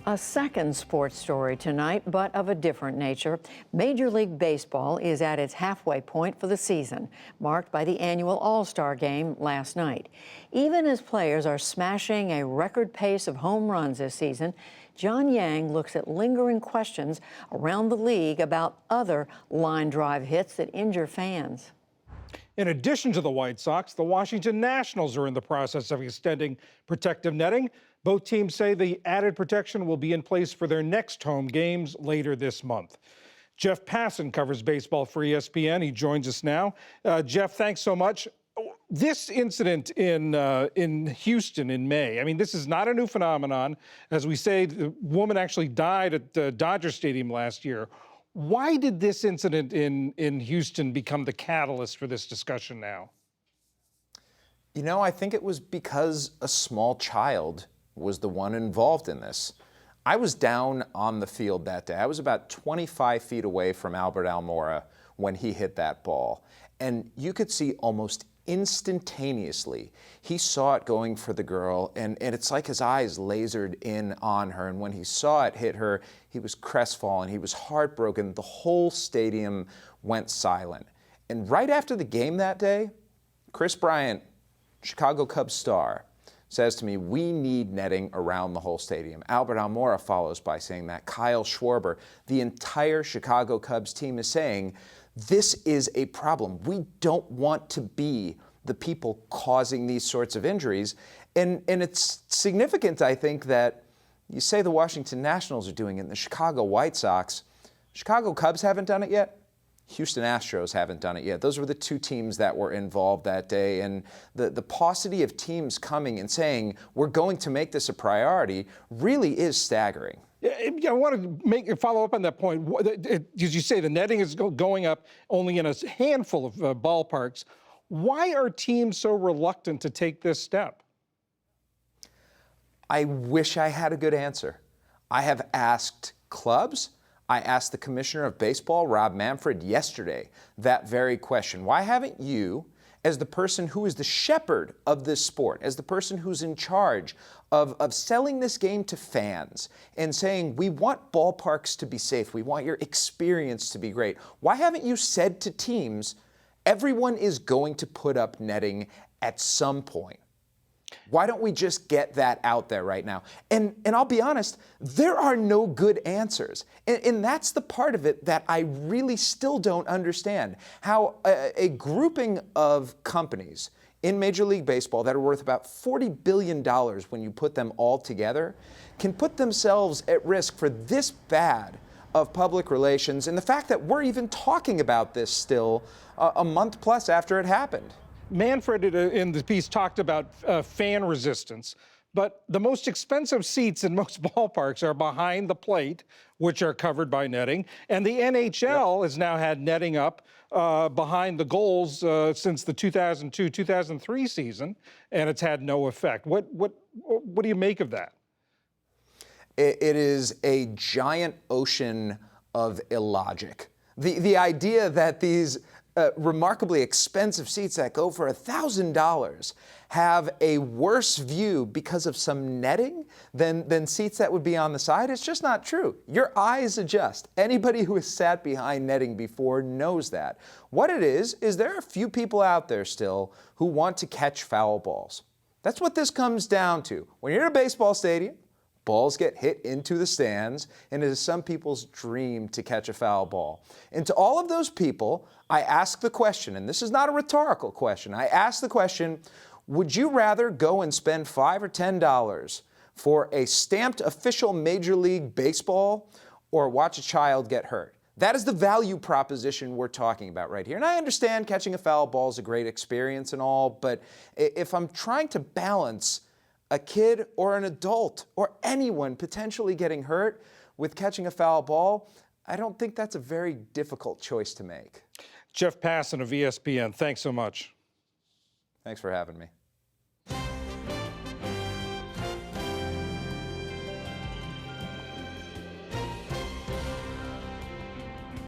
A second sports story tonight, but of a different nature. Major League Baseball is at its halfway point for the season, marked by the annual All-Star Game last night. Even as players are smashing a record pace of home runs this season, John Yang looks at lingering questions around the league about other line drive hits that injure fans. In addition to the White Sox, the Washington Nationals are in the process of extending protective netting. Both teams say the added protection will be in place for their next home games later this month. Jeff Passan covers baseball for ESPN. He joins us now. Jeff, thanks so much. This incident in Houston in May, I mean, this is not a new phenomenon. As we say, the woman actually died at Dodger Stadium last year. Why did this incident in Houston become the catalyst for this discussion now? You know, I think it was because a small child was the one involved in this. I was down on the field that day. I was about 25 feet away from Albert Almora when he hit that ball. And you could see almost instantaneously, he saw it going for the girl, and it's like his eyes lasered in on her. And when he saw it hit her, he was crestfallen, he was heartbroken. The whole stadium went silent. And right after the game that day, Kris Bryant, Chicago Cubs star, says to me, we need netting around the whole stadium. Albert Almora follows by saying that. Kyle Schwarber, the entire Chicago Cubs team is saying, this is a problem. We don't want to be the people causing these sorts of injuries. And it's significant, I think, that you say the Washington Nationals are doing it, and the Chicago White Sox. Chicago Cubs haven't done it yet. Houston Astros haven't done it yet. Those were the two teams that were involved that day. And the paucity of teams coming and saying, we're going to make this a priority, really is staggering. I want to follow up on that point. As you say, the netting is going up only in a handful of ballparks. Why are teams so reluctant to take this step? I wish I had a good answer. I have asked clubs. I asked the commissioner of baseball, Rob Manfred, yesterday that very question. Why haven't you, as the person who is the shepherd of this sport, as the person who's in charge of selling this game to fans and saying, we want ballparks to be safe, we want your experience to be great, why haven't you said to teams, everyone is going to put up netting at some point? Why don't we just get that out there right now? And I'll be honest, there are no good answers. And that's the part of it that I really still don't understand. How a grouping of companies in Major League Baseball that are worth about $40 billion when you put them all together can put themselves at risk for this bad of public relations, and the fact that we're even talking about this still a month plus after it happened. Manfred in the piece talked about fan resistance, but the most expensive seats in most ballparks are behind the plate, which are covered by netting, and the NHL has now had netting up behind the goals since the 2002-2003 season, and it's had no effect. What do you make of that? It is a giant ocean of illogic. The idea that these remarkably expensive seats that go for $1,000 have a worse view because of some netting than seats that would be on the side. It's just not true. Your eyes adjust. Anybody who has sat behind netting before knows that. What it is there are a few people out there still who want to catch foul balls. That's what this comes down to. When you're in a baseball stadium, balls get hit into the stands, and it is some people's dream to catch a foul ball. And to all of those people, I ask the question, and this is not a rhetorical question, I ask the question, would you rather go and spend $5 or $10 for a stamped official Major League Baseball or watch a child get hurt? That is the value proposition we're talking about right here. And I understand catching a foul ball is a great experience and all, but if I'm trying to balance a kid or an adult or anyone potentially getting hurt with catching a foul ball, I don't think that's a very difficult choice to make. Jeff Passan of ESPN, thanks so much. Thanks for having me.